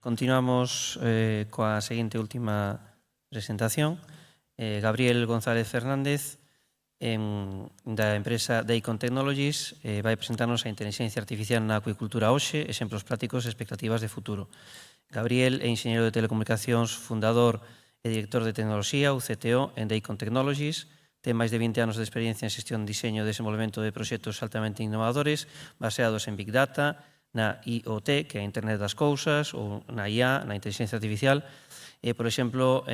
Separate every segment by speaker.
Speaker 1: Continuamos coa seguinte última presentación. Gabriel González Fernández, da empresa Deicon Technologies, vai presentarnos a inteligencia artificial na acuicultura hoxe, exemplos prácticos e expectativas de futuro. Gabriel é enxeñeiro de telecomunicacións, fundador e director de tecnoloxía, UCTO, en Deicon Technologies. Ten máis de 20 anos de experiencia en xestión, diseño e desenvolvemento de proxectos altamente innovadores baseados en Big Data, na IoT, que é a Internet das Cousas, ou na IA, na inteligencia artificial. Por exemplo,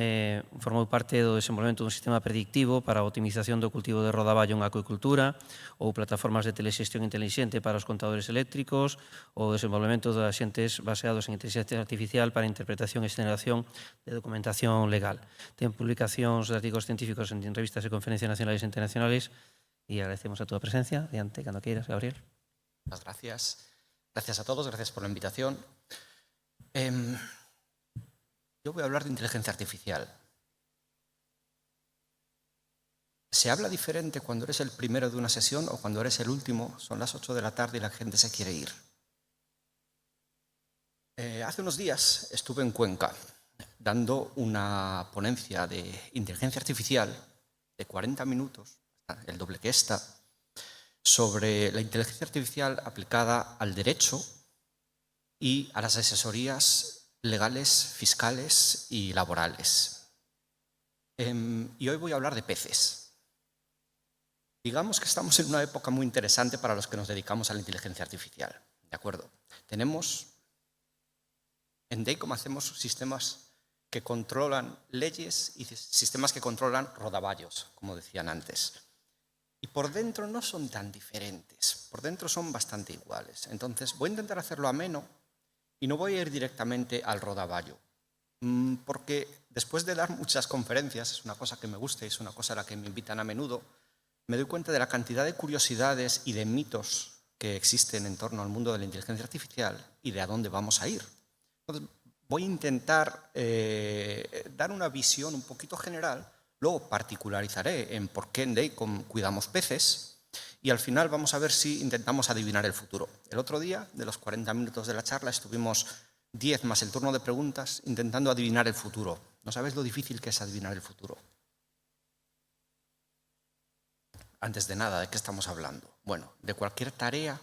Speaker 1: formou parte do desenvolvemento dun sistema predictivo para a optimización do cultivo de rodaballo en acuicultura, ou plataformas de telexestión inteligente para os contadores eléctricos, ou o desenvolvemento de axentes baseados en inteligencia artificial para a interpretación e xeneración de documentación legal. Ten publicacións de artigos científicos en revistas e conferencias nacionales e internacionales, e agradecemos a túa presencia. Diante, cando queiras, Gabriel.
Speaker 2: Muchas gracias. Gracias a todos, gracias por la invitación. Yo voy a hablar de inteligencia artificial. Se habla diferente cuando eres el primero de una sesión o cuando eres el último. Son las 8 de la tarde y la gente se quiere ir. Hace unos días estuve en Cuenca dando una ponencia de inteligencia artificial de 40 minutos, el doble que esta, sobre la inteligencia artificial aplicada al derecho y a las asesorías legales, fiscales y laborales. Y hoy voy a hablar de peces. Digamos que estamos en una época muy interesante para los que nos dedicamos a la inteligencia artificial. ¿De acuerdo? En Deicon hacemos sistemas que controlan leyes y sistemas que controlan rodaballos, como decían antes. Y por dentro no son tan diferentes, por dentro son bastante iguales. Entonces voy a intentar hacerlo ameno y no voy a ir directamente al rodaballo, porque después de dar muchas conferencias, es una cosa que me gusta y es una cosa a la que me invitan a menudo, me doy cuenta de la cantidad de curiosidades y de mitos que existen en torno al mundo de la inteligencia artificial y de a dónde vamos a ir. Entonces voy a intentar dar una visión un poquito general. Luego particularizaré en por qué en Deicon cuidamos peces y al final vamos a ver si intentamos adivinar el futuro. El otro día, de los 40 minutos de la charla, estuvimos 10 más el turno de preguntas intentando adivinar el futuro. ¿No sabéis lo difícil que es adivinar el futuro? Antes de nada, ¿de qué estamos hablando? Bueno, de cualquier tarea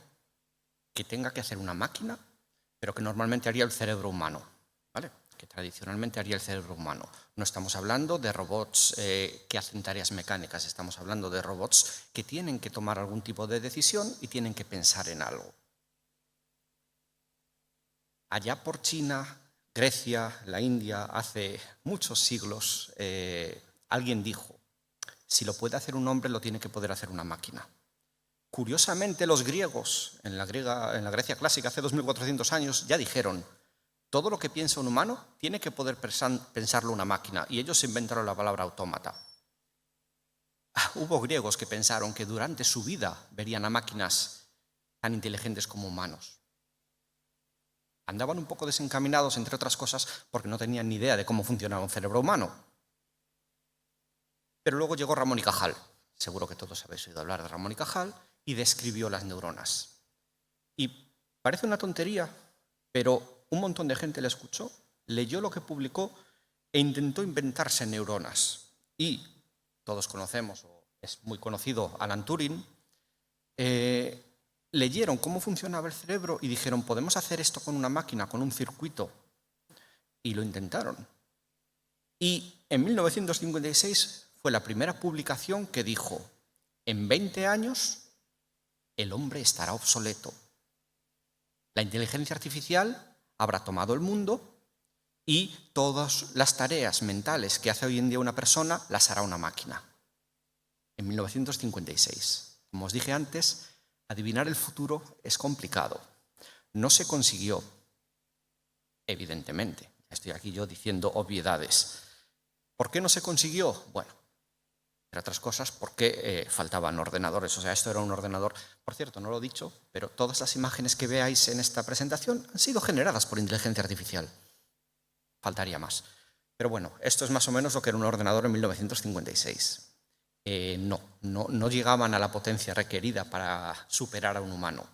Speaker 2: que tenga que hacer una máquina, pero que normalmente haría el cerebro humano, ¿vale? Que tradicionalmente haría el cerebro humano. No estamos hablando de robots que hacen tareas mecánicas, estamos hablando de robots que tienen que tomar algún tipo de decisión y tienen que pensar en algo. Allá por China, Grecia, la India, hace muchos siglos, alguien dijo, si lo puede hacer un hombre, lo tiene que poder hacer una máquina. Curiosamente, los griegos, en la Grecia clásica, hace 2400 años, ya dijeron, todo lo que piensa un humano tiene que poder pensarlo una máquina, y ellos inventaron la palabra autómata. Hubo griegos que pensaron que durante su vida verían a máquinas tan inteligentes como humanos. Andaban un poco desencaminados, entre otras cosas, porque no tenían ni idea de cómo funcionaba un cerebro humano. Pero luego llegó Ramón y Cajal. Seguro que todos habéis oído hablar de Ramón y Cajal, y describió las neuronas. Y parece una tontería, pero un montón de gente le escuchó, leyó lo que publicó e intentó inventarse neuronas. Y todos conocemos, o es muy conocido, Alan Turing, leyeron cómo funcionaba el cerebro y dijeron, podemos hacer esto con una máquina, con un circuito. Y lo intentaron. Y en 1956 fue la primera publicación que dijo, en 20 años el hombre estará obsoleto. La inteligencia artificial habrá tomado el mundo y todas las tareas mentales que hace hoy en día una persona las hará una máquina. En 1956. Como os dije antes, adivinar el futuro es complicado. No se consiguió, evidentemente. Estoy aquí yo diciendo obviedades. ¿Por qué no se consiguió? Bueno, entre otras cosas porque faltaban ordenadores. O sea, esto era un ordenador. Por cierto, no lo he dicho, pero todas las imágenes que veáis en esta presentación han sido generadas por inteligencia artificial. Faltaría más. Pero bueno, esto es más o menos lo que era un ordenador en 1956. No llegaban a la potencia requerida para superar a un humano.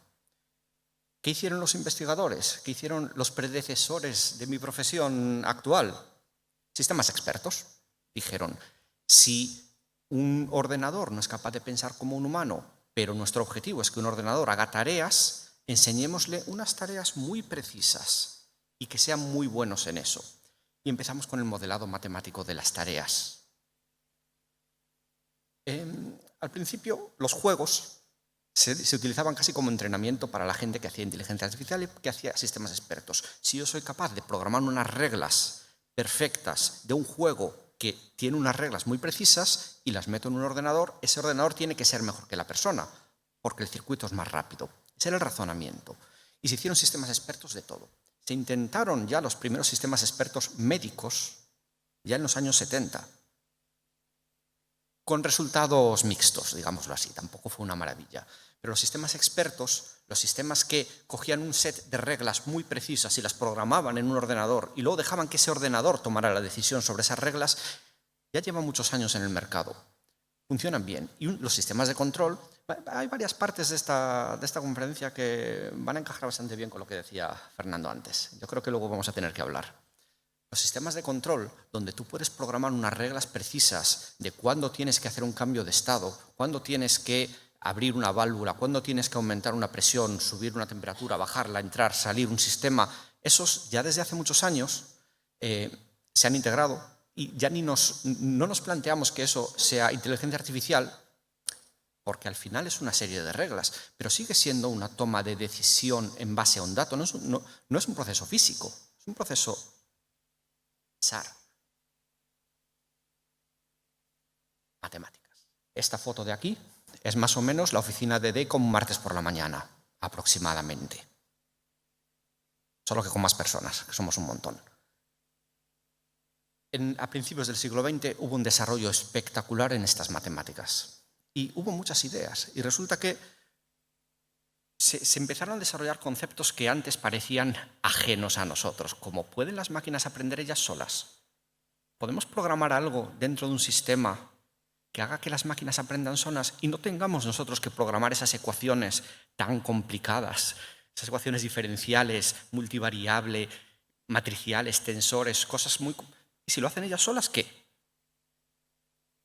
Speaker 2: ¿Qué hicieron los investigadores? ¿Qué hicieron los predecesores de mi profesión actual? Sistemas expertos. Dijeron, si un ordenador no es capaz de pensar como un humano, pero nuestro objetivo es que un ordenador haga tareas, enseñémosle unas tareas muy precisas y que sean muy buenos en eso. Y empezamos con el modelado matemático de las tareas. Al principio, los juegos se utilizaban casi como entrenamiento para la gente que hacía inteligencia artificial y que hacía sistemas expertos. Si yo soy capaz de programar unas reglas perfectas de un juego que tiene unas reglas muy precisas y las meto en un ordenador, ese ordenador tiene que ser mejor que la persona, porque el circuito es más rápido. Ese era el razonamiento. Y se hicieron sistemas expertos de todo. Se intentaron ya los primeros sistemas expertos médicos ya en los años 70, con resultados mixtos, digámoslo así, tampoco fue una maravilla. Pero los sistemas expertos, los sistemas que cogían un set de reglas muy precisas y las programaban en un ordenador y luego dejaban que ese ordenador tomara la decisión sobre esas reglas, ya llevan muchos años en el mercado. Funcionan bien. Y los sistemas de control, hay varias partes de esta conferencia que van a encajar bastante bien con lo que decía Fernando antes. Yo creo que luego vamos a tener que hablar. Los sistemas de control, donde tú puedes programar unas reglas precisas de cuándo tienes que hacer un cambio de estado, cuándo tienes que abrir una válvula, cuándo tienes que aumentar una presión, subir una temperatura, bajarla, entrar, salir, un sistema, esos ya desde hace muchos años se han integrado y ya no nos planteamos que eso sea inteligencia artificial, porque al final es una serie de reglas, pero sigue siendo una toma de decisión en base a un dato, no es un proceso físico, es un proceso matemáticas. Esta foto de aquí es más o menos la oficina de DECOM un martes por la mañana, aproximadamente. Solo que con más personas, que somos un montón. A principios del siglo XX hubo un desarrollo espectacular en estas matemáticas. Y hubo muchas ideas. Y resulta que se empezaron a desarrollar conceptos que antes parecían ajenos a nosotros, como ¿pueden las máquinas aprender ellas solas? ¿Podemos programar algo dentro de un sistema que haga que las máquinas aprendan solas y no tengamos nosotros que programar esas ecuaciones tan complicadas, esas ecuaciones diferenciales, multivariable, matriciales, tensores, cosas muy... ¿Y si lo hacen ellas solas, qué?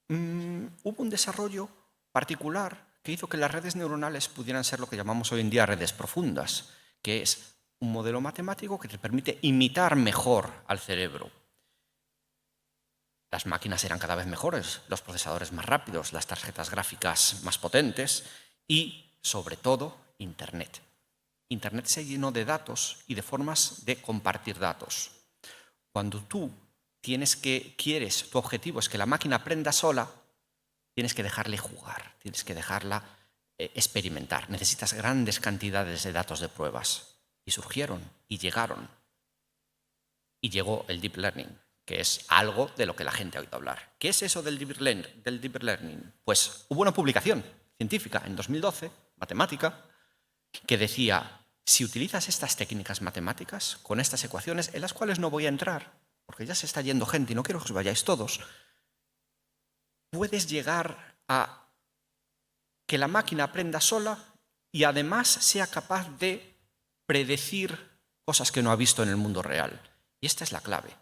Speaker 2: Hubo un desarrollo particular que hizo que las redes neuronales pudieran ser lo que llamamos hoy en día redes profundas, que es un modelo matemático que te permite imitar mejor al cerebro. Las máquinas eran cada vez mejores, los procesadores más rápidos, las tarjetas gráficas más potentes y, sobre todo, Internet. Internet se llenó de datos y de formas de compartir datos. Cuando tú tu objetivo es que la máquina aprenda sola, tienes que dejarle jugar, tienes que dejarla experimentar. Necesitas grandes cantidades de datos de pruebas. Y surgieron, y llegaron. Y llegó el Deep Learning, que es algo de lo que la gente ha oído hablar. ¿Qué es eso del Deep Learning? Pues hubo una publicación científica en 2012, matemática, que decía, si utilizas estas técnicas matemáticas, con estas ecuaciones, en las cuales no voy a entrar, porque ya se está yendo gente y no quiero que os vayáis todos, puedes llegar a que la máquina aprenda sola y además sea capaz de predecir cosas que no ha visto en el mundo real. Y esta es la clave.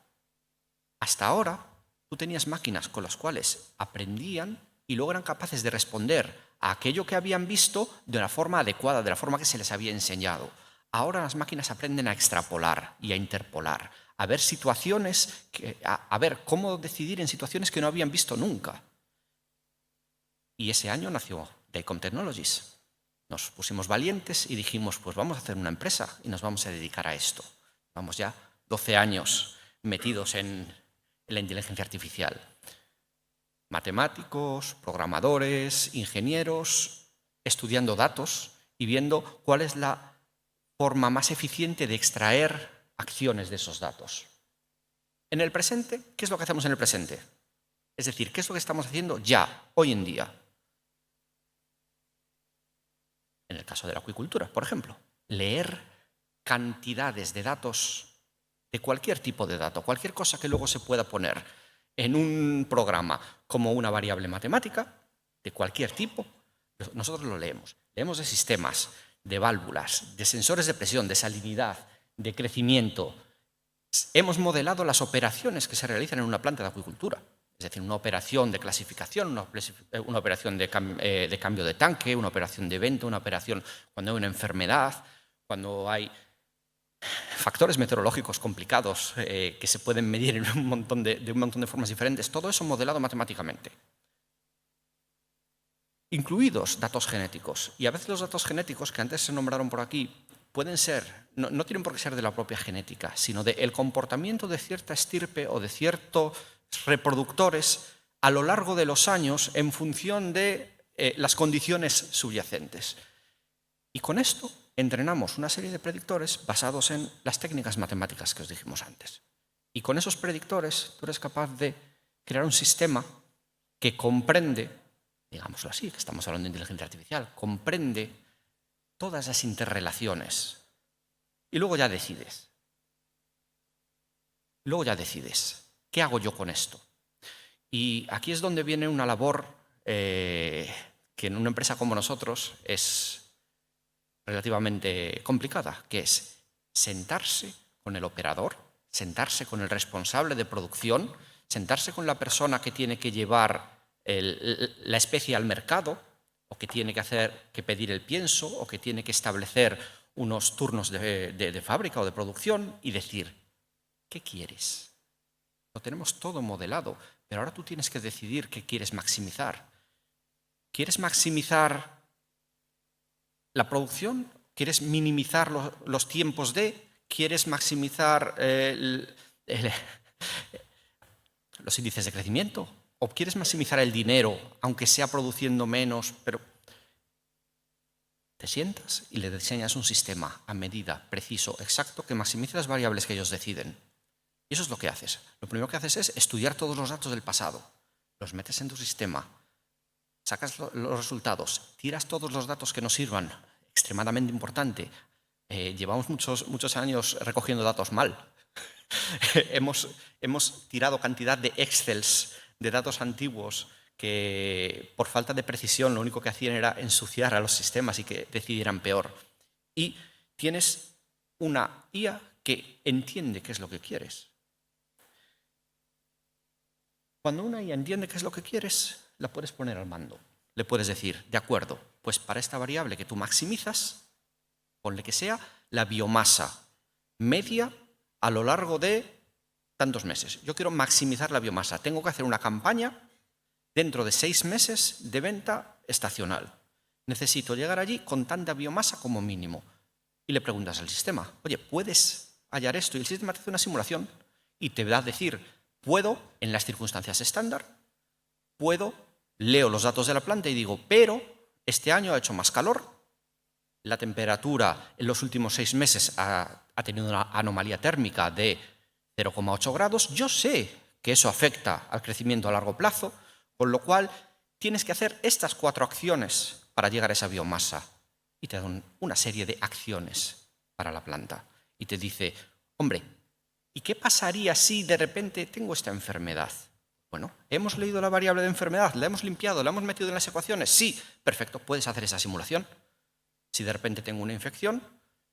Speaker 2: Hasta ahora, tú tenías máquinas con las cuales aprendían y luego eran capaces de responder a aquello que habían visto de una forma adecuada, de la forma que se les había enseñado. Ahora las máquinas aprenden a extrapolar y a interpolar, a ver situaciones, a ver cómo decidir en situaciones que no habían visto nunca. Y ese año nació DECOM Technologies. Nos pusimos valientes y dijimos, pues vamos a hacer una empresa y nos vamos a dedicar a esto. Vamos ya 12 años metidos en la inteligencia artificial. Matemáticos, programadores, ingenieros, estudiando datos y viendo cuál es la forma más eficiente de extraer acciones de esos datos. En el presente, ¿qué es lo que hacemos en el presente? Es decir, ¿qué es lo que estamos haciendo ya, hoy en día? En el caso de la acuicultura, por ejemplo, leer cantidades de datos, de cualquier tipo de dato, cualquier cosa que luego se pueda poner en un programa como una variable matemática, de cualquier tipo, nosotros lo leemos. Leemos de sistemas, de válvulas, de sensores de presión, de salinidad, de crecimiento. Hemos modelado las operaciones que se realizan en una planta de acuicultura. Es decir, una operación de clasificación, una operación de cambio de tanque, una operación de venta, una operación cuando hay una enfermedad, cuando hay factores meteorológicos complicados que se pueden medir en un montón de formas diferentes. Todo eso modelado matemáticamente. Incluidos datos genéticos. Y a veces los datos genéticos que antes se nombraron por aquí pueden ser, no tienen por qué ser de la propia genética, sino del comportamiento de cierta estirpe o de ciertos reproductores a lo largo de los años en función de las condiciones subyacentes. Y con esto entrenamos una serie de predictores basados en las técnicas matemáticas que os dijimos antes. Y con esos predictores tú eres capaz de crear un sistema que comprende, digámoslo así, que estamos hablando de inteligencia artificial, comprende todas las interrelaciones. Y luego ya decides. ¿Qué hago yo con esto? Y aquí es donde viene una labor que en una empresa como nosotros es relativamente complicada, que es sentarse con el operador, sentarse con el responsable de producción, sentarse con la persona que tiene que llevar la especie al mercado, o que tiene que pedir el pienso, o que tiene que establecer unos turnos de fábrica o de producción y decir, ¿qué quieres? Lo tenemos todo modelado, pero ahora tú tienes que decidir qué quieres maximizar. ¿Quieres maximizar la producción? ¿Quieres minimizar los tiempos de? ¿Quieres maximizar los índices de crecimiento? ¿O quieres maximizar el dinero, aunque sea produciendo menos? Pero te sientas y le diseñas un sistema a medida, preciso, exacto, que maximice las variables que ellos deciden. Y eso es lo que haces. Lo primero que haces es estudiar todos los datos del pasado. Los metes en tu sistema, sacas los resultados, tiras todos los datos que nos sirvan, extremadamente importante. Llevamos muchos años recogiendo datos mal. hemos tirado cantidad de Excels, de datos antiguos, que por falta de precisión lo único que hacían era ensuciar a los sistemas y que decidieran peor. Y tienes una IA que entiende qué es lo que quieres. Cuando una IA entiende qué es lo que quieres, la puedes poner al mando. Le puedes decir, de acuerdo, pues para esta variable que tú maximizas, ponle que sea la biomasa media a lo largo de tantos meses. Yo quiero maximizar la biomasa. Tengo que hacer una campaña dentro de 6 meses de venta estacional. Necesito llegar allí con tanta biomasa como mínimo. Y le preguntas al sistema, oye, ¿puedes hallar esto? Y el sistema te hace una simulación y te va a decir, puedo, en las circunstancias estándar, leo los datos de la planta y digo, pero este año ha hecho más calor, la temperatura en los últimos 6 meses ha tenido una anomalía térmica de 0,8 grados, yo sé que eso afecta al crecimiento a largo plazo, con lo cual tienes que hacer estas 4 acciones para llegar a esa biomasa. Y te dan una serie de acciones para la planta. Y te dice, hombre, ¿y qué pasaría si de repente tengo esta enfermedad? Bueno, ¿hemos leído la variable de enfermedad? ¿La hemos limpiado? ¿La hemos metido en las ecuaciones? Sí, perfecto, puedes hacer esa simulación. Si de repente tengo una infección,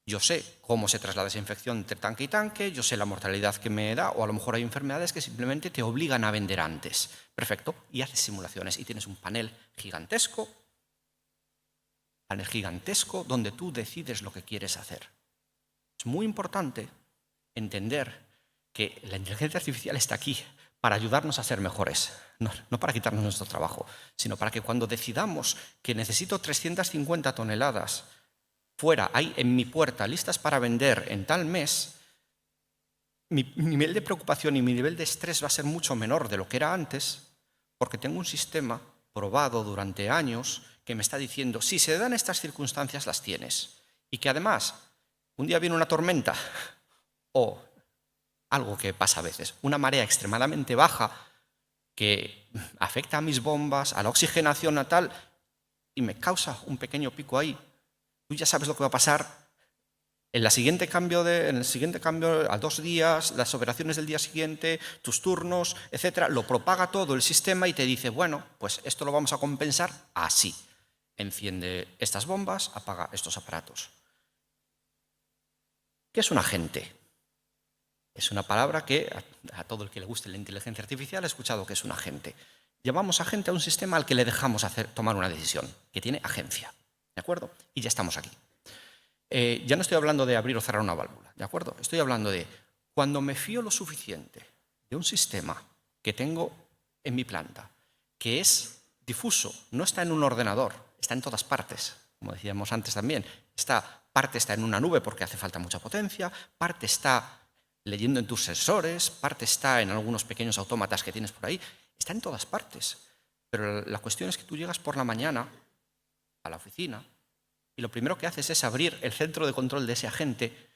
Speaker 2: yo sé cómo se traslada esa infección entre tanque y tanque, yo sé la mortalidad que me da, o a lo mejor hay enfermedades que simplemente te obligan a vender antes. Perfecto, y haces simulaciones y tienes un panel gigantesco donde tú decides lo que quieres hacer. Es muy importante entender que la inteligencia artificial está aquí para ayudarnos a ser mejores, no para quitarnos nuestro trabajo, sino para que cuando decidamos que necesito 350 toneladas fuera, hay en mi puerta listas para vender en tal mes, mi nivel de preocupación y mi nivel de estrés va a ser mucho menor de lo que era antes, porque tengo un sistema probado durante años que me está diciendo, si se dan estas circunstancias, las tienes. Y que además, un día viene una tormenta o algo que pasa a veces, una marea extremadamente baja que afecta a mis bombas, a la oxigenación, a tal, y me causa un pequeño pico ahí. Tú ya sabes lo que va a pasar en el siguiente cambio, a 2 días, las operaciones del día siguiente, tus turnos, etcétera. Lo propaga todo el sistema y te dice, bueno, pues esto lo vamos a compensar así. enciende estas bombas, apaga estos aparatos. ¿Qué es un agente? Es una palabra que a todo el que le guste la inteligencia artificial ha escuchado que es un agente. Llamamos agente a un sistema al que le dejamos tomar una decisión, que tiene agencia, ¿de acuerdo? Y ya estamos aquí. Ya no estoy hablando de abrir o cerrar una válvula, ¿de acuerdo? Estoy hablando de cuando me fío lo suficiente de un sistema que tengo en mi planta, que es difuso, no está en un ordenador, está en todas partes, como decíamos antes también. Parte está en una nube porque hace falta mucha potencia, parte está leyendo en tus sensores, parte está en algunos pequeños autómatas que tienes por ahí, está en todas partes. Pero la cuestión es que tú llegas por la mañana a la oficina y lo primero que haces es abrir el centro de control de ese agente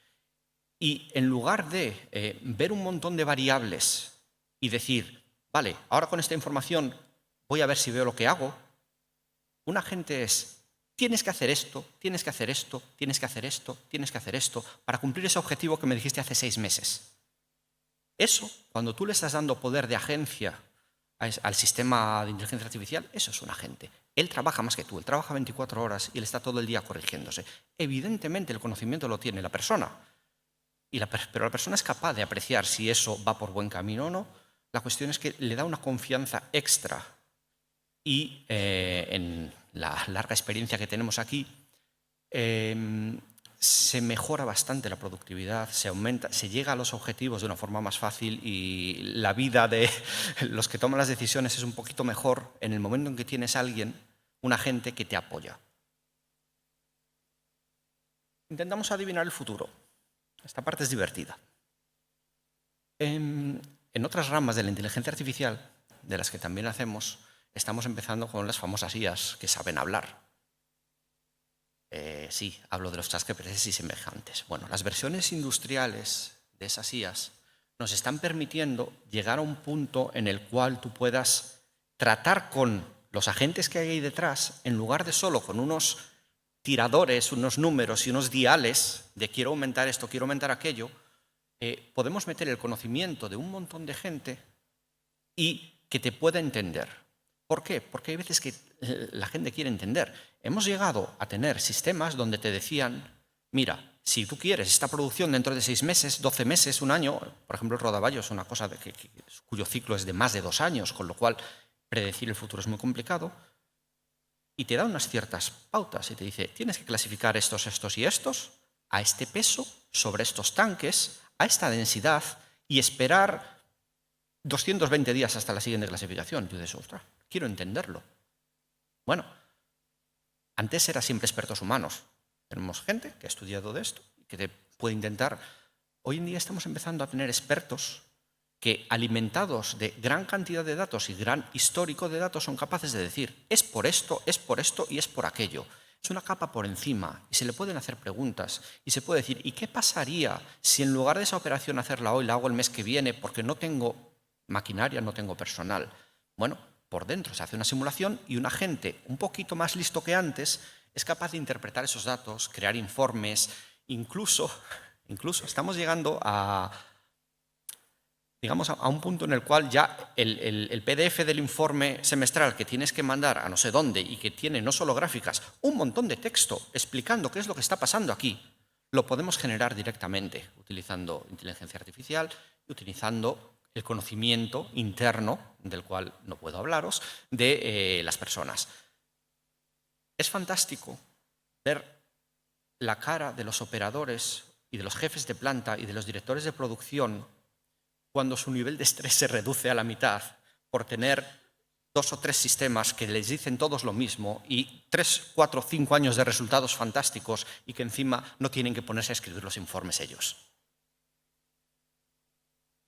Speaker 2: y en lugar de ver un montón de variables y decir, vale, ahora con esta información voy a ver si veo lo que hago, un agente es, tienes que hacer esto, tienes que hacer esto, tienes que hacer esto, tienes que hacer esto, para cumplir ese objetivo que me dijiste hace 6 meses. Eso, cuando tú le estás dando poder de agencia al sistema de inteligencia artificial, eso es un agente. Él trabaja más que tú, él trabaja 24 horas y él está todo el día corrigiéndose. Evidentemente el conocimiento lo tiene la persona, pero la persona es capaz de apreciar si eso va por buen camino o no. La cuestión es que le da una confianza extra y en la larga experiencia que tenemos aquí se mejora bastante la productividad, se aumenta, se llega a los objetivos de una forma más fácil y la vida de los que toman las decisiones es un poquito mejor en el momento en que tienes a alguien, un agente que te apoya. Intentamos adivinar el futuro. Esta parte es divertida. En otras ramas de la inteligencia artificial, de las que también hacemos, estamos empezando con las famosas IAs que saben hablar. Sí, hablo de los ChatGPT y semejantes. Bueno, las versiones industriales de esas IAs nos están permitiendo llegar a un punto en el cual tú puedas tratar con los agentes que hay ahí detrás, en lugar de solo con unos tiradores, unos números y unos diales de quiero aumentar esto, quiero aumentar aquello, podemos meter el conocimiento de un montón de gente y que te pueda entender. ¿Por qué? Porque hay veces que la gente quiere entender. Hemos llegado a tener sistemas donde te decían, mira, si tú quieres esta producción dentro de 6 meses, 12 meses, un año, por ejemplo el rodaballo es una cosa cuyo ciclo es de más de 2 años, con lo cual predecir el futuro es muy complicado, y te da unas ciertas pautas y te dice, tienes que clasificar estos, estos y estos a este peso, sobre estos tanques, a esta densidad y esperar 220 días hasta la siguiente clasificación. Y tú dices, ostras, quiero entenderlo. Bueno, antes era siempre expertos humanos. Tenemos gente que ha estudiado de esto y que te puede intentar. Hoy en día estamos empezando a tener expertos que, alimentados de gran cantidad de datos y gran histórico de datos, son capaces de decir, es por esto y es por aquello. Es una capa por encima y se le pueden hacer preguntas y se puede decir, ¿y qué pasaría si en lugar de esa operación hacerla hoy, la hago el mes que viene porque no tengo maquinaria, no tengo personal? Bueno, por dentro se hace una simulación y un agente un poquito más listo que antes es capaz de interpretar esos datos, crear informes, incluso estamos llegando a un punto en el cual ya el PDF del informe semestral que tienes que mandar a no sé dónde y que tiene no solo gráficas, un montón de texto explicando qué es lo que está pasando aquí, lo podemos generar directamente utilizando inteligencia artificial y utilizando el conocimiento interno, del cual no puedo hablaros, de las personas. Es fantástico ver la cara de los operadores y de los jefes de planta y de los directores de producción cuando su nivel de estrés se reduce a la mitad por tener 2 o 3 sistemas que les dicen todos lo mismo y 3, 4, 5 años de resultados fantásticos y que encima no tienen que ponerse a escribir los informes ellos.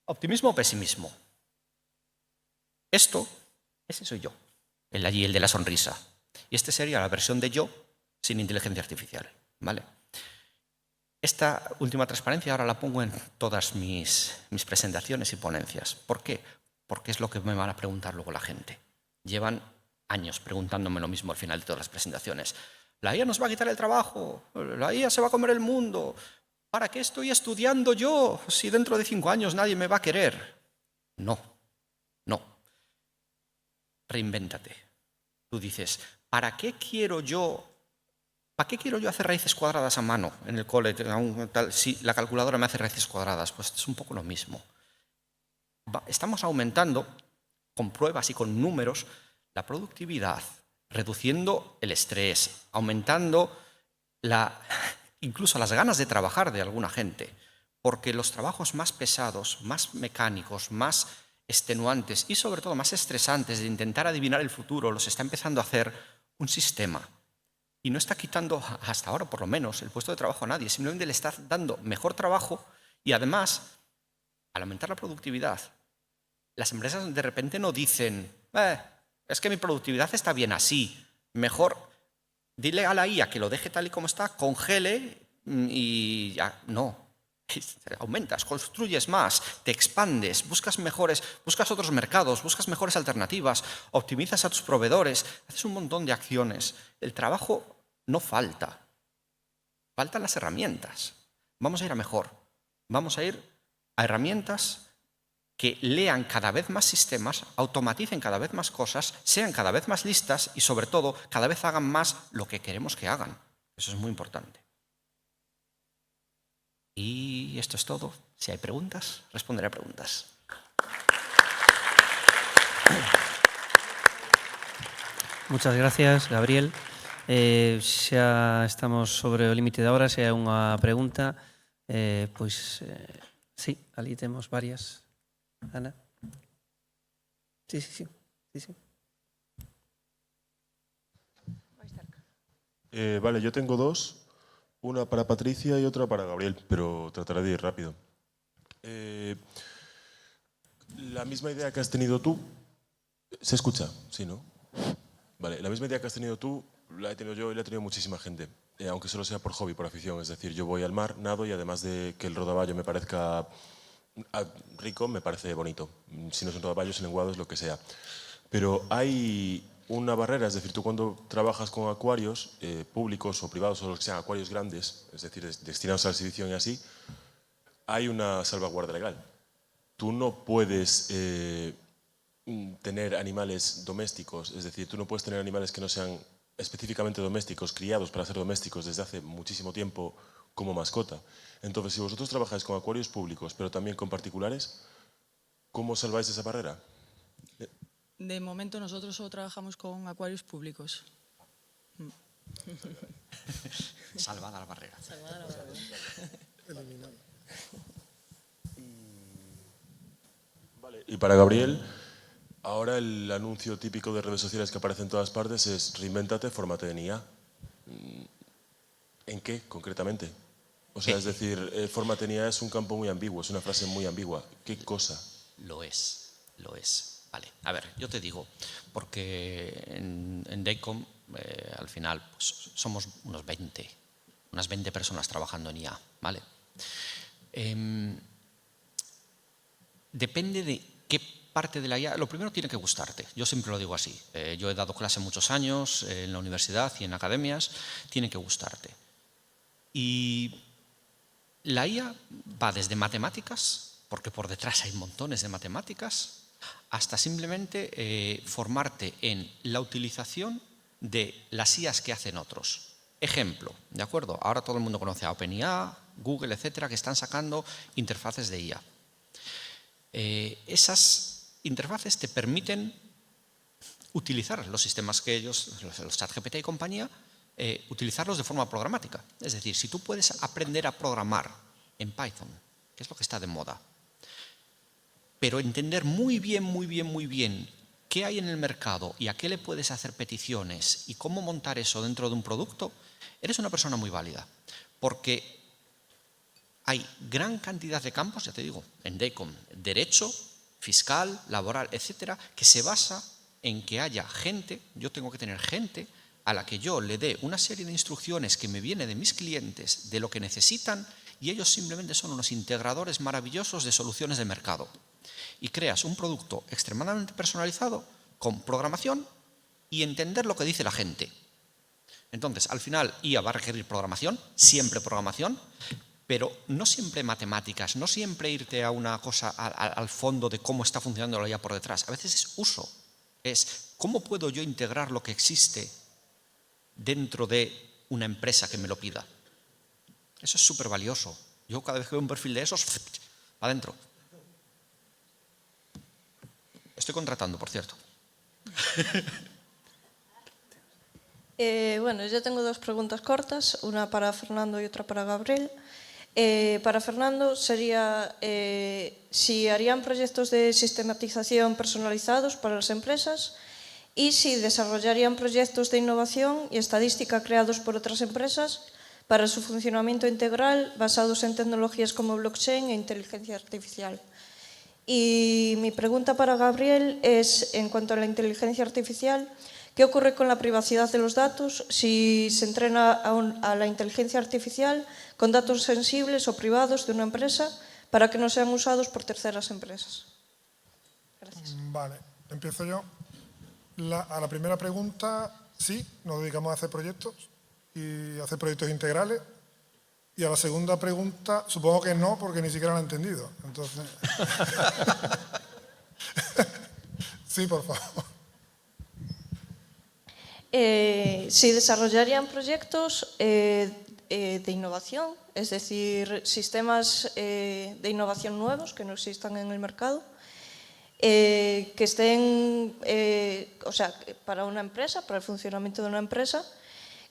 Speaker 2: ¿Optimismo o pesimismo? Ese soy yo, el de la sonrisa. Y este sería la versión de yo sin inteligencia artificial, ¿vale? Esta última transparencia ahora la pongo en todas mis presentaciones y ponencias. ¿Por qué? Porque es lo que me van a preguntar luego la gente. Llevan años preguntándome lo mismo al final de todas las presentaciones. La IA nos va a quitar el trabajo, la IA se va a comer el mundo. ¿Para qué estoy estudiando yo si dentro de 5 años nadie me va a querer? No. Reinvéntate. Tú dices, ¿para qué quiero yo hacer raíces cuadradas a mano en el cole? Si la calculadora me hace raíces cuadradas, pues es un poco lo mismo. Estamos aumentando con pruebas y con números la productividad, reduciendo el estrés, aumentando incluso las ganas de trabajar de alguna gente, porque los trabajos más pesados, más mecánicos, más extenuantes y sobre todo más estresantes de intentar adivinar el futuro los está empezando a hacer un sistema. Y no está quitando, hasta ahora por lo menos, el puesto de trabajo a nadie, simplemente le está dando mejor trabajo y además, al aumentar la productividad, las empresas de repente no dicen, es que mi productividad está bien así, mejor dile a la IA que lo deje tal y como está, congele y ya. No. Aumentas, construyes más, te expandes, buscas otros mercados, buscas mejores alternativas, optimizas a tus proveedores, haces un montón de acciones. El trabajo no falta, faltan las herramientas. Vamos a ir a mejor, vamos a ir a herramientas que lean cada vez más sistemas, automaticen cada vez más cosas, sean cada vez más listas y, sobre todo, cada vez hagan más lo que queremos que hagan. Eso es muy importante. Y esto es todo. Si hay preguntas, responderé a preguntas.
Speaker 1: Muchas gracias, Gabriel. Xa estamos sobre o límite da hora, se hai unha pregunta, sí, ali temos varias. Ana. Sí.
Speaker 3: Vale, yo tengo dos. Una para Patricia y otra para Gabriel, pero trataré de ir rápido. La misma idea que has tenido tú... ¿Se escucha? Sí, ¿no? Vale, la misma idea que has tenido tú la he tenido yo y la ha tenido muchísima gente, aunque solo sea por hobby, por afición. Es decir, yo voy al mar, nado y además de que el rodaballo me parezca rico, me parece bonito. Si no son rodaballos, lenguados, lo que sea. Pero hay una barrera, es decir, tú cuando trabajas con acuarios públicos o privados o los que sean acuarios grandes, es decir, destinados a la exhibición y así, hay una salvaguarda legal. Tú no puedes tener animales domésticos, es decir, tú no puedes tener animales que no sean específicamente domésticos, criados para ser domésticos desde hace muchísimo tiempo como mascota. Entonces, si vosotros trabajáis con acuarios públicos, pero también con particulares, ¿cómo salváis esa barrera?
Speaker 4: De momento nosotros solo trabajamos con acuarios públicos.
Speaker 2: Salvada la barrera.
Speaker 3: Vale. Y para Gabriel, ahora el anuncio típico de redes sociales que aparece en todas partes es reinvéntate, fórmate en IA. ¿En qué, concretamente? O sea, es decir, fórmate en IA es un campo muy ambiguo, es una frase muy ambigua. ¿Qué cosa?
Speaker 2: Lo es. Vale, a ver, yo te digo, porque en DEICOM al final pues, somos unas 20 personas trabajando en IA, ¿vale? Depende de qué parte de la IA, lo primero tiene que gustarte, yo siempre lo digo así, yo he dado clase muchos años en la universidad y en academias, tiene que gustarte. Y la IA va desde matemáticas, porque por detrás hay montones de matemáticas, hasta simplemente formarte en la utilización de las IAs que hacen otros. Ejemplo, ¿de acuerdo? Ahora todo el mundo conoce a OpenIA, Google, etcétera, que están sacando interfaces de IA. Esas interfaces te permiten utilizar los sistemas que ellos, los ChatGPT y compañía, utilizarlos de forma programática. Es decir, si tú puedes aprender a programar en Python, que es lo que está de moda, pero entender muy bien qué hay en el mercado y a qué le puedes hacer peticiones y cómo montar eso dentro de un producto, eres una persona muy válida. Porque hay gran cantidad de campos, ya te digo, en DEICOM, derecho, fiscal, laboral, etcétera, que se basa en que haya gente, yo tengo que tener gente a la que yo le dé una serie de instrucciones que me viene de mis clientes, de lo que necesitan, y ellos simplemente son unos integradores maravillosos de soluciones de mercado. Y creas un producto extremadamente personalizado con programación y entender lo que dice la gente. Entonces, al final, IA va a requerir programación, siempre programación, pero no siempre matemáticas, no siempre irte a una cosa al fondo de cómo está funcionando la IA por detrás. A veces es uso, es cómo puedo yo integrar lo que existe dentro de una empresa que me lo pida. Eso es súper valioso. Yo cada vez que veo un perfil de esos, adentro. Estoy contratando, por cierto.
Speaker 5: Bueno, yo tengo dos preguntas cortas, una para Fernando y otra para Gabriel. Para Fernando sería si harían proyectos de sistematización personalizados para las empresas y si desarrollarían proyectos de innovación y estadística creados por otras empresas para su funcionamiento integral basados en tecnologías como blockchain e inteligencia artificial. Y mi pregunta para Gabriel es, en cuanto a la inteligencia artificial, ¿qué ocurre con la privacidad de los datos si se entrena a la inteligencia artificial con datos sensibles o privados de una empresa para que no sean usados por terceras empresas? Gracias.
Speaker 6: Vale, empiezo yo. A la primera pregunta, sí, nos dedicamos a hacer proyectos y a hacer proyectos integrales. Y a la segunda pregunta, supongo que no, porque ni siquiera la he entendido. Entonces, sí, por favor.
Speaker 5: Si desarrollarían proyectos de innovación, es decir, sistemas de innovación nuevos que no existan en el mercado, que estén, o sea, para una empresa, para el funcionamiento de una empresa,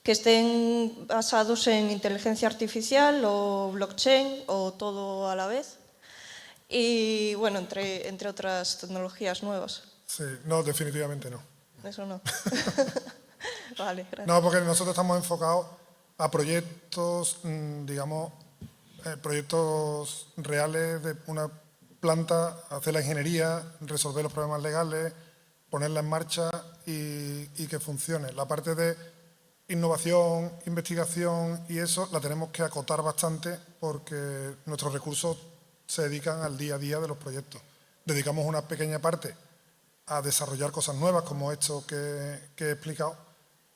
Speaker 5: que estén basados en inteligencia artificial o blockchain o todo a la vez. Y bueno, entre otras tecnologías nuevas.
Speaker 6: Sí, no, definitivamente no.
Speaker 5: Eso no. Vale, gracias.
Speaker 6: No, porque nosotros estamos enfocados a proyectos, digamos, proyectos reales de una planta, hacer la ingeniería, resolver los problemas legales, ponerla en marcha y que funcione. La parte de innovación, investigación y eso la tenemos que acotar bastante porque nuestros recursos se dedican al día a día de los proyectos. Dedicamos una pequeña parte a desarrollar cosas nuevas como esto que he explicado,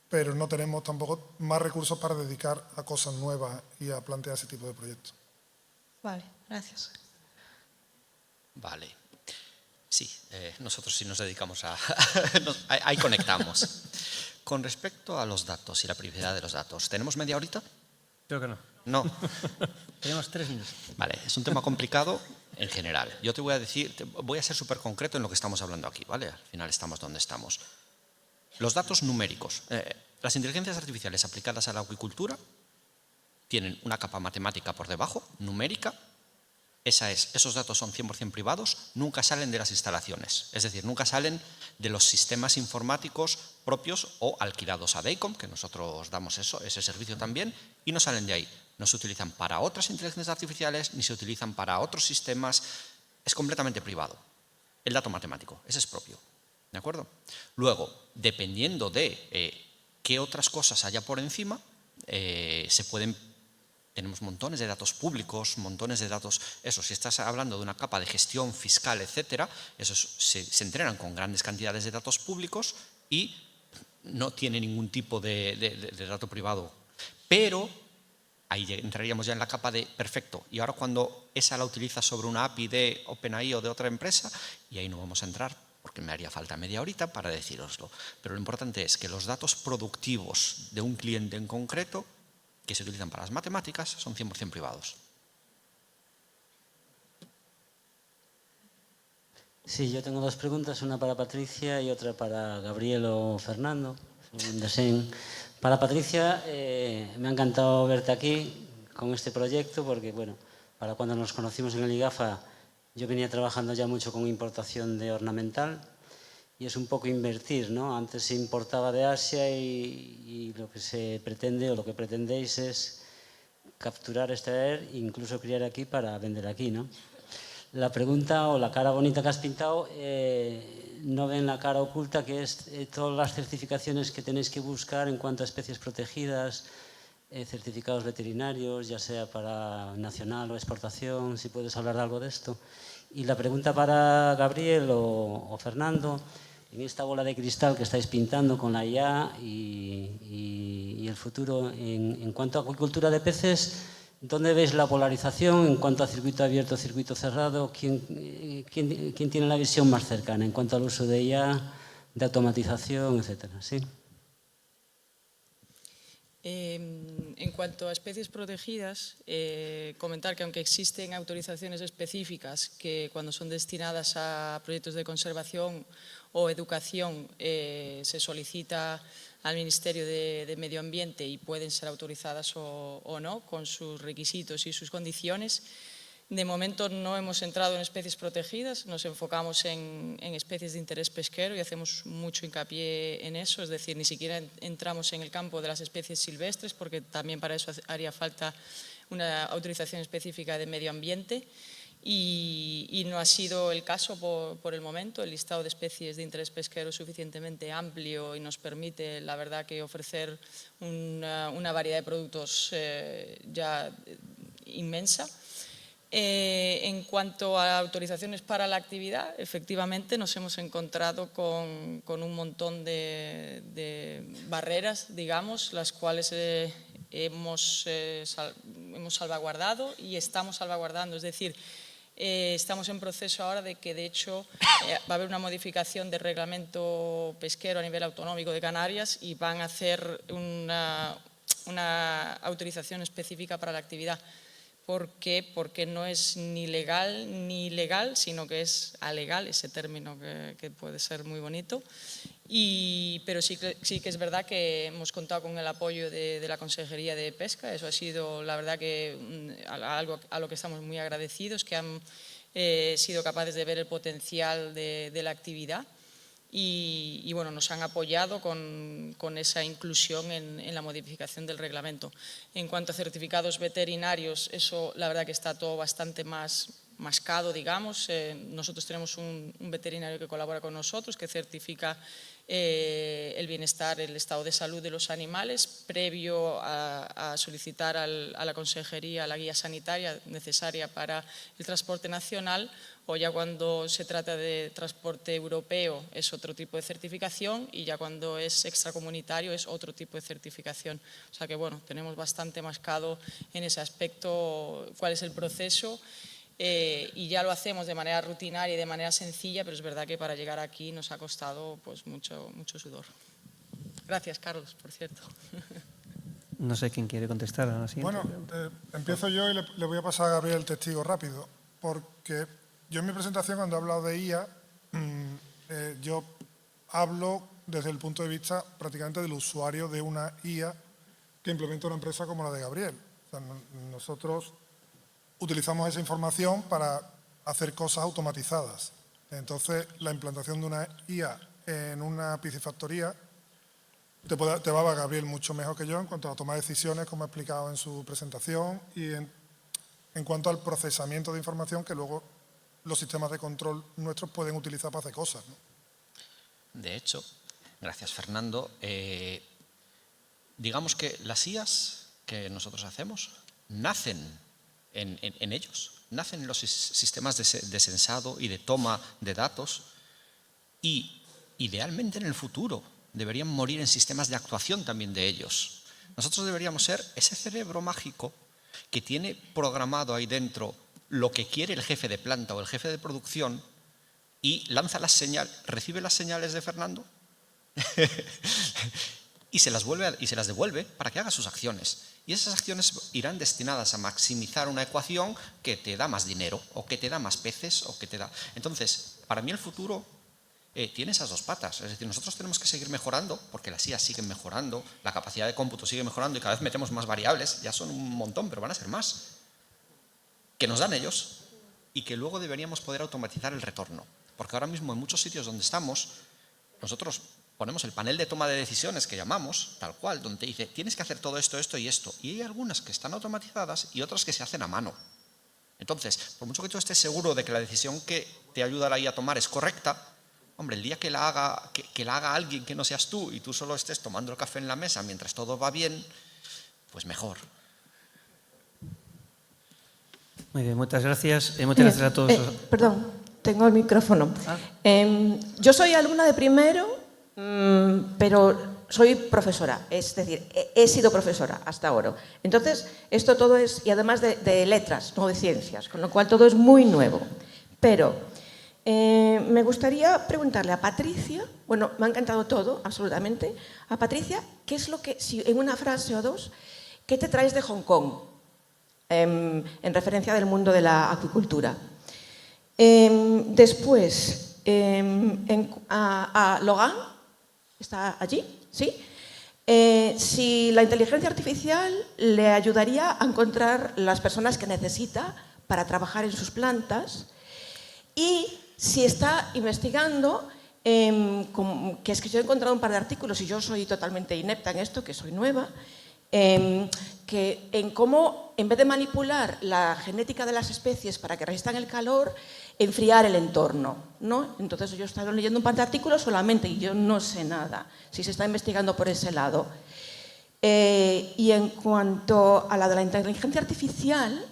Speaker 6: pero no tenemos tampoco más recursos para dedicar a cosas nuevas y a plantear ese tipo de proyectos.
Speaker 5: Vale, gracias.
Speaker 2: Vale. Sí, nosotros sí nos dedicamos a... ahí conectamos. Con respecto a los datos y la privacidad de los datos, ¿tenemos media horita?
Speaker 1: Creo que no.
Speaker 2: No.
Speaker 1: Tenemos 3 minutos.
Speaker 2: Vale, es un tema complicado en general. Yo te voy a decir, voy a ser súper concreto en lo que estamos hablando aquí, ¿vale? Al final estamos donde estamos. Los datos numéricos. Las inteligencias artificiales aplicadas a la acuicultura tienen una capa matemática por debajo, numérica. Esos datos son 100% privados, nunca salen de las instalaciones. Es decir, nunca salen de los sistemas informáticos propios o alquilados a DACOM, que nosotros damos ese servicio también, y no salen de ahí. No se utilizan para otras inteligencias artificiales, ni se utilizan para otros sistemas. Es completamente privado. El dato matemático, ese es propio. ¿De acuerdo? Luego, dependiendo de qué otras cosas haya por encima, tenemos montones de datos públicos, montones de datos, si estás hablando de una capa de gestión fiscal, etcétera, esos se entrenan con grandes cantidades de datos públicos y no tiene ningún tipo de dato privado. Pero ahí entraríamos ya en la capa de perfecto. Y ahora cuando esa la utilizas sobre una API de OpenAI o de otra empresa, y ahí no vamos a entrar porque me haría falta media horita para decíroslo. Pero lo importante es que los datos productivos de un cliente en concreto que se utilizan para las matemáticas son 100% privados.
Speaker 7: Sí, yo tengo dos preguntas, una para Patricia y otra para Gabriel o Fernando, según deseen. Para Patricia, me ha encantado verte aquí con este proyecto porque, bueno, para cuando nos conocimos en el IGAFA, yo venía trabajando ya mucho con importación de ornamental y es un poco invertir, ¿no? Antes se importaba de Asia y lo que se pretende o lo que pretendéis es capturar, extraer e incluso criar aquí para vender aquí, ¿no? La pregunta o la cara bonita que has pintado no ven la cara oculta que es todas las certificaciones que tenéis que buscar en cuanto a especies protegidas, certificados veterinarios, ya sea para nacional o exportación, si puedes hablar de algo de esto. Y la pregunta para Gabriel o Fernando, en esta bola de cristal que estáis pintando con la IA y el futuro, en cuanto a acuicultura de peces, ¿dónde veis la polarización en cuanto a circuito abierto, circuito cerrado? ¿Quién tiene la visión más cercana en cuanto al uso de IA, de automatización, etcétera? ¿Sí?
Speaker 4: En cuanto a especies protegidas, comentar que aunque existen autorizaciones específicas que cuando son destinadas a proyectos de conservación o educación se solicita al Ministerio de Medio Ambiente y pueden ser autorizadas o no, con sus requisitos y sus condiciones. De momento no hemos entrado en especies protegidas, nos enfocamos en especies de interés pesquero y hacemos mucho hincapié en eso, es decir, ni siquiera entramos en el campo de las especies silvestres porque también para eso haría falta una autorización específica de medio ambiente y no ha sido el caso por el momento. El listado de especies de interés pesquero es suficientemente amplio y nos permite, la verdad, que ofrecer una variedad de productos ya inmensa. En cuanto a autorizaciones para la actividad, efectivamente nos hemos encontrado con un montón de barreras, digamos, las cuales hemos salvaguardado y estamos salvaguardando. Es decir, estamos en proceso ahora de que, de hecho, va a haber una modificación del reglamento pesquero a nivel autonómico de Canarias y van a hacer una autorización específica para la actividad. ¿Por qué? Porque no es ni legal ni ilegal, sino que es alegal, ese término que puede ser muy bonito. Pero sí que es verdad que hemos contado con el apoyo de la Consejería de Pesca. Eso ha sido, la verdad, que algo a lo que estamos muy agradecidos, que han sido capaces de ver el potencial de la actividad. Y bueno, nos han apoyado con esa inclusión en la modificación del reglamento. En cuanto a certificados veterinarios, eso la verdad que está todo bastante más mascado, digamos. Nosotros tenemos un veterinario que colabora con nosotros, que certifica el bienestar, el estado de salud de los animales, previo a solicitar a la Consejería la guía sanitaria necesaria para el transporte nacional, o ya cuando se trata de transporte europeo es otro tipo de certificación y ya cuando es extracomunitario es otro tipo de certificación. O sea que bueno, tenemos bastante mascado en ese aspecto cuál es el proceso y ya lo hacemos de manera rutinaria y de manera sencilla, pero es verdad que para llegar aquí nos ha costado pues mucho sudor. Gracias, Carlos, por cierto.
Speaker 1: No sé quién quiere contestar a la siguiente.
Speaker 6: Bueno, empiezo yo y le voy a pasar a Gabriel el testigo rápido, porque yo en mi presentación, cuando he hablado de IA, yo hablo desde el punto de vista prácticamente del usuario de una IA que implementa una empresa como la de Gabriel. O sea, nosotros utilizamos esa información para hacer cosas automatizadas. Entonces, la implantación de una IA en una piscifactoría te va a ver, Gabriel, mucho mejor que yo en cuanto a tomar decisiones, como ha explicado en su presentación, y en cuanto al procesamiento de información que luego los sistemas de control nuestros pueden utilizar para hacer cosas, ¿no?
Speaker 2: De hecho, gracias, Fernando, digamos que las IAs que nosotros hacemos nacen en ellos, nacen en los sistemas de sensado y de toma de datos y idealmente en el futuro deberían morir en sistemas de actuación también de ellos. Nosotros deberíamos ser ese cerebro mágico que tiene programado ahí dentro lo que quiere el jefe de planta o el jefe de producción y lanza las señales, recibe las señales de Fernando y se las devuelve para que haga sus acciones. Y esas acciones irán destinadas a maximizar una ecuación que te da más dinero o que te da más peces o que te da... Entonces, para mí el futuro tiene esas dos patas. Es decir, nosotros tenemos que seguir mejorando porque las IAs siguen mejorando, la capacidad de cómputo sigue mejorando y cada vez metemos más variables. Ya son un montón, pero van a ser más, que nos dan ellos y que luego deberíamos poder automatizar el retorno. Porque ahora mismo en muchos sitios donde estamos, nosotros ponemos el panel de toma de decisiones que llamamos, tal cual, donde te dice, tienes que hacer todo esto, esto y esto. Y hay algunas que están automatizadas y otras que se hacen a mano. Entonces, por mucho que tú estés seguro de que la decisión que te ayuda ahí a tomar es correcta, hombre, el día que la haga alguien que no seas tú y tú solo estés tomando el café en la mesa mientras todo va bien, pues mejor.
Speaker 1: Muy bien, muchas gracias. Muchas gracias a todos.
Speaker 8: Perdón, tengo el micrófono. Yo soy alumna de primero, pero soy profesora, es decir, he sido profesora hasta ahora. Entonces, esto todo es, y además de letras, no de ciencias, con lo cual todo es muy nuevo. Pero me gustaría preguntarle a Patricia, bueno, me ha encantado todo, absolutamente, a Patricia, ¿qué es lo que, si en una frase o dos, qué te traes de Hong Kong? En referencia del mundo de la acuicultura. Después, a Logan, ¿está allí? ¿Sí? Si la inteligencia artificial le ayudaría a encontrar las personas que necesita para trabajar en sus plantas, y si está investigando, que es que yo he encontrado un par de artículos y yo soy totalmente inepta en esto, que soy nueva, que en cómo, en vez de manipular la genética de las especies para que resistan el calor, enfriar el entorno, ¿no? Entonces yo he estado leyendo un par de artículos solamente y yo no sé nada, si se está investigando por ese lado. Y en cuanto a la de la inteligencia artificial,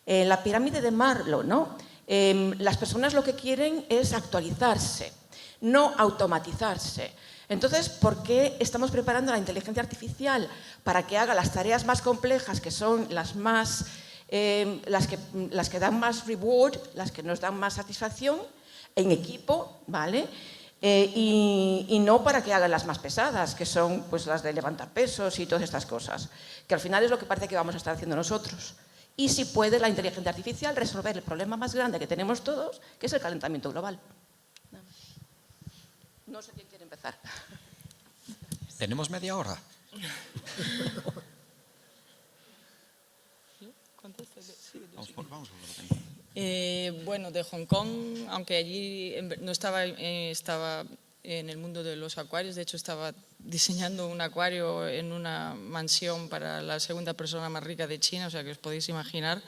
Speaker 8: la pirámide de Maslow, ¿no? Las personas lo que quieren es actualizarse, no automatizarse. Entonces, ¿por qué estamos preparando la inteligencia artificial para que haga las tareas más complejas, que son las que dan más reward, las que nos dan más satisfacción, en equipo, ¿vale? Y no para que hagan las más pesadas, que son pues, las de levantar pesos y todas estas cosas, que al final es lo que parece que vamos a estar haciendo nosotros. Y si puede la inteligencia artificial resolver el problema más grande que tenemos todos, que es el calentamiento global. No sé quién quiere empezar.
Speaker 2: Tenemos media hora. Vamos.
Speaker 4: Bueno, de Hong Kong, aunque allí no estaba en el mundo de los acuarios, de hecho estaba diseñando un acuario en una mansión para la segunda persona más rica de China, o sea que os podéis imaginar.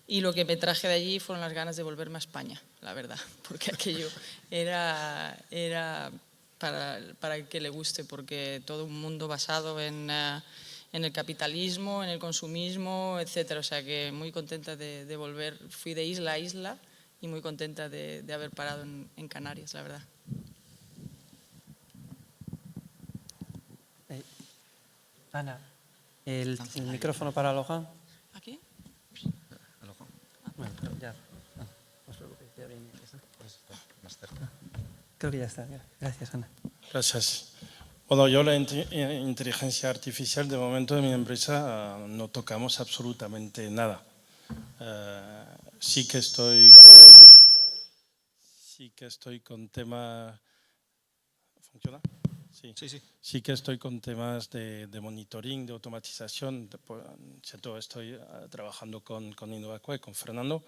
Speaker 4: Y lo que me traje de allí fueron las ganas de volverme a España, la verdad, porque aquello era para el que le guste, porque todo un mundo basado en el capitalismo, en el consumismo, etcétera. O sea que muy contenta de volver. Fui de isla a isla y muy contenta de haber parado en Canarias, la verdad.
Speaker 1: Ana, el micrófono para Lohan.
Speaker 4: ¿Aquí?
Speaker 1: Bueno, ya. No os preocupéis, ya viene. Creo que ya está. Gracias, Ana.
Speaker 9: Gracias. Bueno, yo la inteligencia artificial, de momento, en mi empresa no tocamos absolutamente nada. Sí que estoy con temas... ¿Funciona? Sí. Sí que estoy con temas de monitoring, de automatización. Cierto, estoy trabajando con Innovacue, con Fernando,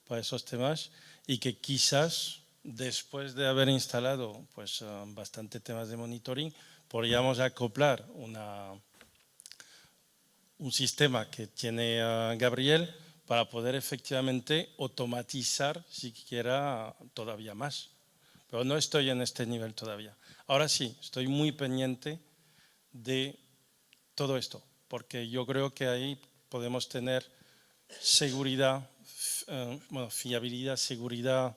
Speaker 9: para esos temas, y que quizás, después de haber instalado pues, bastante temas de monitoring, podríamos acoplar un sistema que tiene Gabriel para poder efectivamente automatizar siquiera todavía más. Pero no estoy en este nivel todavía. Ahora sí, estoy muy pendiente de todo esto, porque yo creo que ahí podemos tener seguridad, fiabilidad, seguridad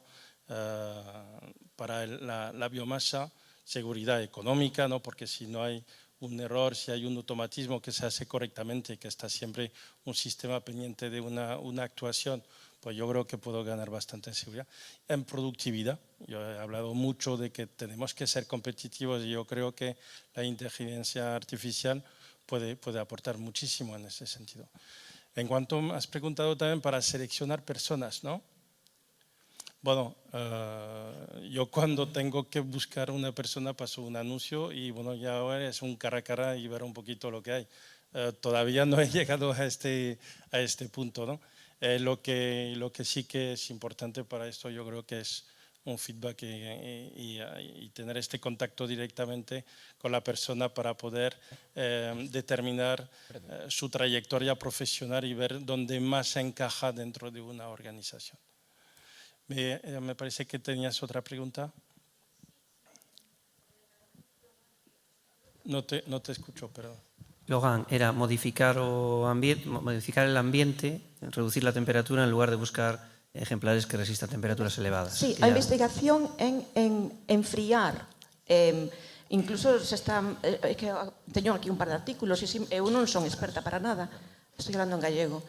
Speaker 9: para la biomasa, seguridad económica, ¿no? Porque si no hay un error, si hay un automatismo que se hace correctamente, que está siempre un sistema pendiente de una actuación, pues yo creo que puedo ganar bastante en seguridad. En productividad, yo he hablado mucho de que tenemos que ser competitivos y yo creo que la inteligencia artificial puede aportar muchísimo en ese sentido. En cuanto has preguntado también para seleccionar personas, ¿no? Bueno, yo cuando tengo que buscar una persona paso un anuncio y bueno, ya ahora es un cara a cara y ver un poquito lo que hay. Todavía no he llegado a este punto, ¿no? Lo que sí que es importante para esto yo creo que es un feedback y tener este contacto directamente con la persona para poder determinar su trayectoria profesional y ver dónde más se encaja dentro de una organización. Me parece que tenías otra pregunta. No te escucho, perdón.
Speaker 1: Logan, era modificar el ambiente, reducir la temperatura en lugar de buscar ejemplares que resistan temperaturas elevadas.
Speaker 8: Sí, a investigación en enfriar. Incluso se está... que teño aquí un par de artículos e eu non son experta para nada, estoy hablando en gallego.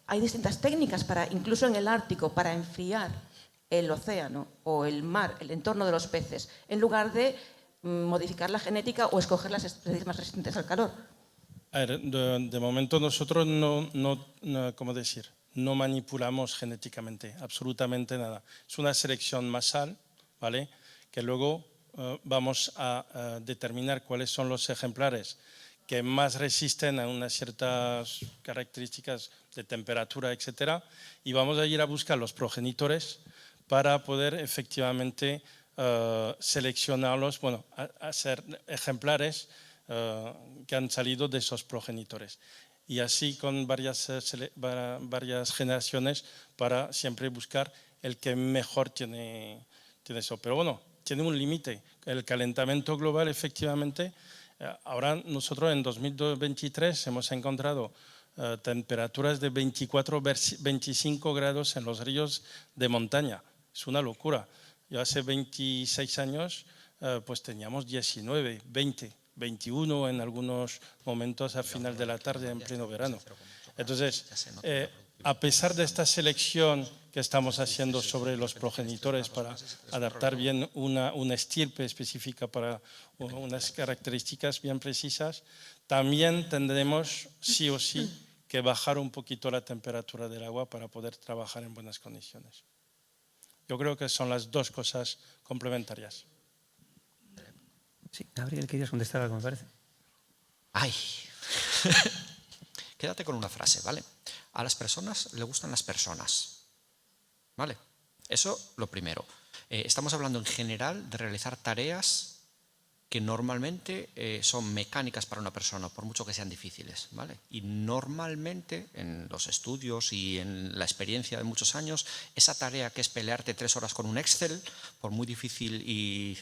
Speaker 8: Hay distintas técnicas, incluso en el Ártico, para enfriar el océano o el mar, el entorno de los peces, en lugar de modificar la genética o escoger las especies más resistentes al calor.
Speaker 9: A ver, de momento nosotros no manipulamos genéticamente, absolutamente nada. Es una selección masal, ¿vale? Que luego vamos a determinar cuáles son los ejemplares que más resisten a unas ciertas características de temperatura, etcétera, y vamos a ir a buscar los progenitores para poder efectivamente seleccionarlos, bueno, hacer ejemplares que han salido de esos progenitores. Y así con varias generaciones para siempre buscar el que mejor tiene eso. Pero bueno, tiene un límite. El calentamiento global, efectivamente, ahora nosotros en 2023 hemos encontrado temperaturas de 24-25 grados en los ríos de montaña. Es una locura. Yo hace 26 años pues teníamos 19, 20, 21 en algunos momentos a final de la tarde en pleno verano. Entonces, a pesar de esta selección que estamos haciendo sobre los progenitores para adaptar bien una estirpe específica para unas características bien precisas, también tendremos sí o sí que bajar un poquito la temperatura del agua para poder trabajar en buenas condiciones. Yo creo que son las dos cosas complementarias.
Speaker 1: Sí, Gabriel, querías contestar algo, me parece.
Speaker 2: ¡Ay! Quédate con una frase, ¿vale? A las personas le gustan las personas, ¿vale? Eso lo primero. Estamos hablando en general de realizar tareas que normalmente son mecánicas para una persona, por mucho que sean difíciles, ¿vale? Y normalmente en los estudios y en la experiencia de muchos años, esa tarea que es pelearte 3 horas con un Excel, por muy difícil y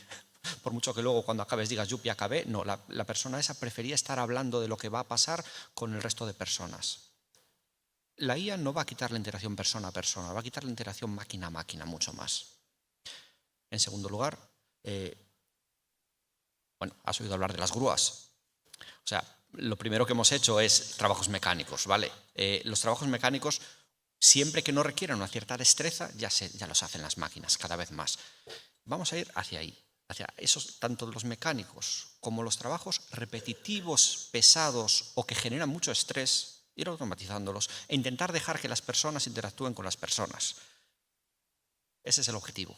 Speaker 2: por mucho que luego cuando acabes digas yupi, acabé, no, la persona esa prefería estar hablando de lo que va a pasar con el resto de personas. La IA no va a quitar la interacción persona a persona, va a quitar la interacción máquina a máquina mucho más. En segundo lugar, bueno, has oído hablar de las grúas. O sea, lo primero que hemos hecho es trabajos mecánicos, ¿vale? Los trabajos mecánicos, siempre que no requieran una cierta destreza, ya los hacen las máquinas cada vez más. Vamos a ir hacia ahí, hacia esos, tanto los mecánicos como los trabajos repetitivos, pesados o que generan mucho estrés, ir automatizándolos e intentar dejar que las personas interactúen con las personas. Ese es el objetivo.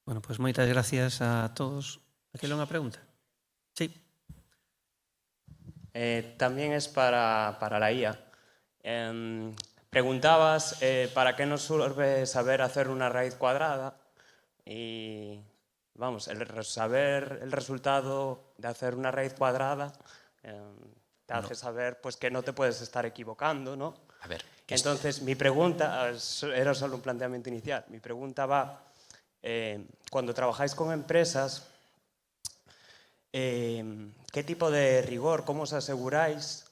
Speaker 1: Bueno, pues moitas gracias a todos. ¿Aquela unha pregunta? Sí.
Speaker 10: También es para la IA. Preguntabas para qué nos sirve saber hacer una raíz cuadrada y, vamos, saber el resultado de hacer una raíz cuadrada te hace saber pues, que no te puedes estar equivocando, ¿no?
Speaker 2: A ver,
Speaker 10: entonces, mi pregunta, era solo un planteamiento inicial, mi pregunta va, cuando trabajáis con empresas, ¿qué tipo de rigor, cómo os aseguráis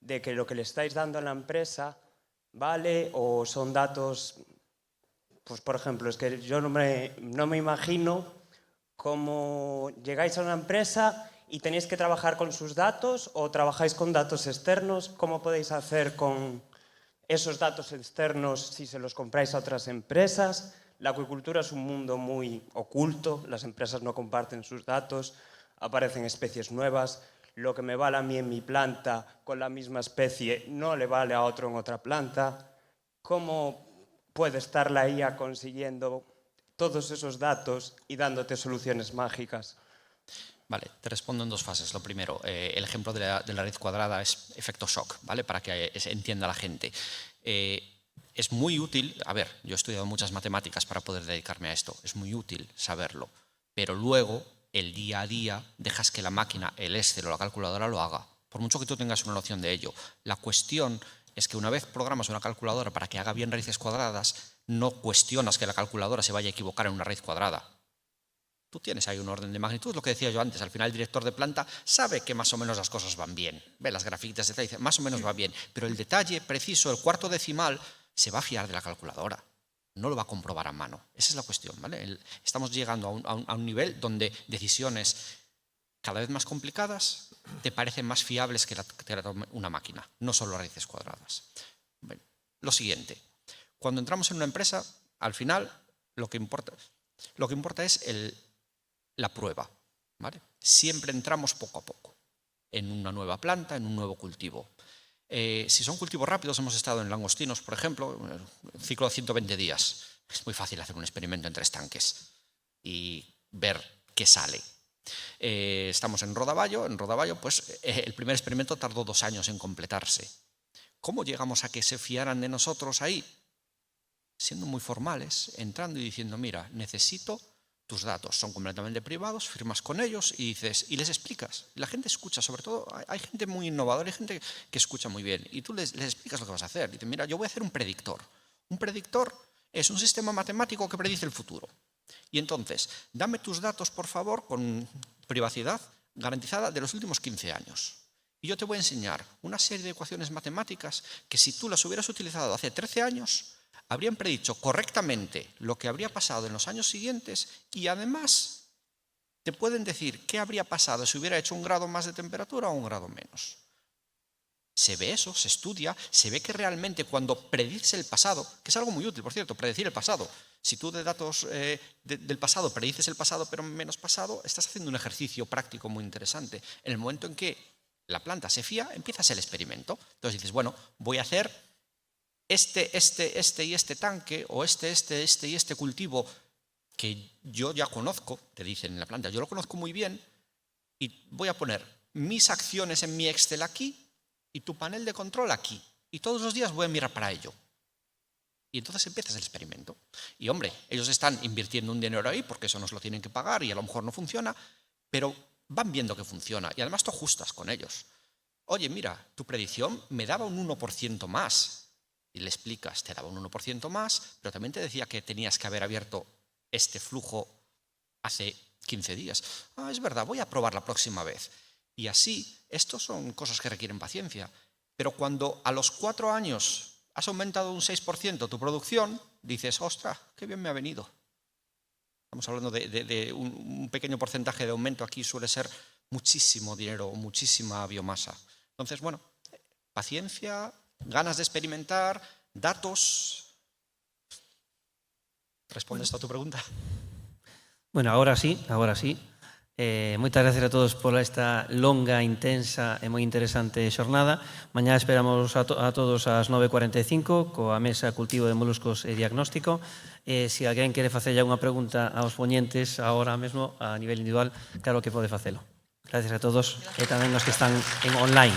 Speaker 10: de que lo que le estáis dando a la empresa vale o son datos, pues por ejemplo, es que yo no me imagino cómo llegáis a una empresa y tenéis que trabajar con sus datos o trabajáis con datos externos, ¿cómo podéis hacer con esos datos externos si se los compráis a otras empresas? La acuicultura es un mundo muy oculto, las empresas no comparten sus datos, aparecen especies nuevas, lo que me vale a mí en mi planta con la misma especie no le vale a otro en otra planta. ¿Cómo puede estar la IA consiguiendo todos esos datos y dándote soluciones mágicas?
Speaker 2: Vale, te respondo en dos fases. Lo primero, el ejemplo de la raíz cuadrada es efecto shock, ¿vale? Para que entienda la gente. Es muy útil, a ver, yo he estudiado muchas matemáticas para poder dedicarme a esto, es muy útil saberlo, pero luego, el día a día, dejas que la máquina, el Excel o la calculadora lo haga, por mucho que tú tengas una noción de ello. La cuestión es que una vez programas una calculadora para que haga bien raíces cuadradas, no cuestionas que la calculadora se vaya a equivocar en una raíz cuadrada. Tú tienes ahí un orden de magnitud, lo que decía yo antes, al final el director de planta sabe que más o menos las cosas van bien, ve las grafiquitas de dice, más o menos va bien, pero el detalle preciso, el cuarto decimal, se va a fiar de la calculadora, no lo va a comprobar a mano. Esa es la cuestión, ¿vale? Estamos llegando a un nivel donde decisiones cada vez más complicadas te parecen más fiables que la tome una máquina, no solo raíces cuadradas. Bueno, lo siguiente, cuando entramos en una empresa Al final, lo que importa es la prueba, ¿vale? Siempre entramos poco a poco en una nueva planta, en un nuevo cultivo. Si son cultivos rápidos, hemos estado en langostinos, por ejemplo, ciclo de 120 días. Es muy fácil hacer un experimento en 3 tanques y ver qué sale. Estamos en Rodaballo, pues el primer experimento tardó 2 años en completarse. ¿Cómo llegamos a que se fiaran de nosotros ahí? Siendo muy formales, entrando y diciendo, mira, necesito tus datos, son completamente privados, firmas con ellos y les explicas. La gente escucha, sobre todo, hay gente muy innovadora, hay gente que escucha muy bien y tú les explicas lo que vas a hacer. Dices, mira, yo voy a hacer un predictor. Un predictor es un sistema matemático que predice el futuro. Y entonces, dame tus datos, por favor, con privacidad garantizada de los últimos 15 años. Y yo te voy a enseñar una serie de ecuaciones matemáticas que si tú las hubieras utilizado hace 13 años, habrían predicho correctamente lo que habría pasado en los años siguientes y además te pueden decir qué habría pasado si hubiera hecho 1 grado más de temperatura o 1 grado menos. Se ve eso, se estudia, se ve que realmente cuando predices el pasado, que es algo muy útil, por cierto, predecir el pasado. Si tú de datos del pasado predices el pasado pero menos pasado, estás haciendo un ejercicio práctico muy interesante. En el momento en que la planta se fía, empiezas el experimento. Entonces dices, bueno, voy a hacer este y este tanque o este y este cultivo que yo ya conozco, te dicen en la planta, yo lo conozco muy bien y voy a poner mis acciones en mi Excel aquí y tu panel de control aquí. Y todos los días voy a mirar para ello. Y entonces empiezas el experimento. Y hombre, ellos están invirtiendo un dinero ahí porque eso nos lo tienen que pagar y a lo mejor no funciona, pero van viendo que funciona y además tú ajustas con ellos. Oye, mira, tu predicción me daba un 1% más. Y le explicas, te daba un 1% más, pero también te decía que tenías que haber abierto este flujo hace 15 días. Ah, es verdad, voy a probar la próxima vez. Y así, estos son cosas que requieren paciencia. Pero cuando a los 4 años has aumentado un 6% tu producción, dices, ostras, qué bien me ha venido. Estamos hablando de un pequeño porcentaje de aumento, aquí suele ser muchísimo dinero, muchísima biomasa. Entonces, bueno, paciencia, ganas de experimentar, datos. ¿Respondes a tu pregunta?
Speaker 1: Bueno, ahora sí. Moitas gracias a todos por esta longa, intensa e moi interesante xornada. Mañá esperamos a todos ás 9:45 coa mesa Cultivo de Moluscos e Diagnóstico. Se alguén quere facer unha pregunta aos poñentes agora mesmo a nivel individual, claro que pode facelo. Gracias a todos e tamén os que están en online.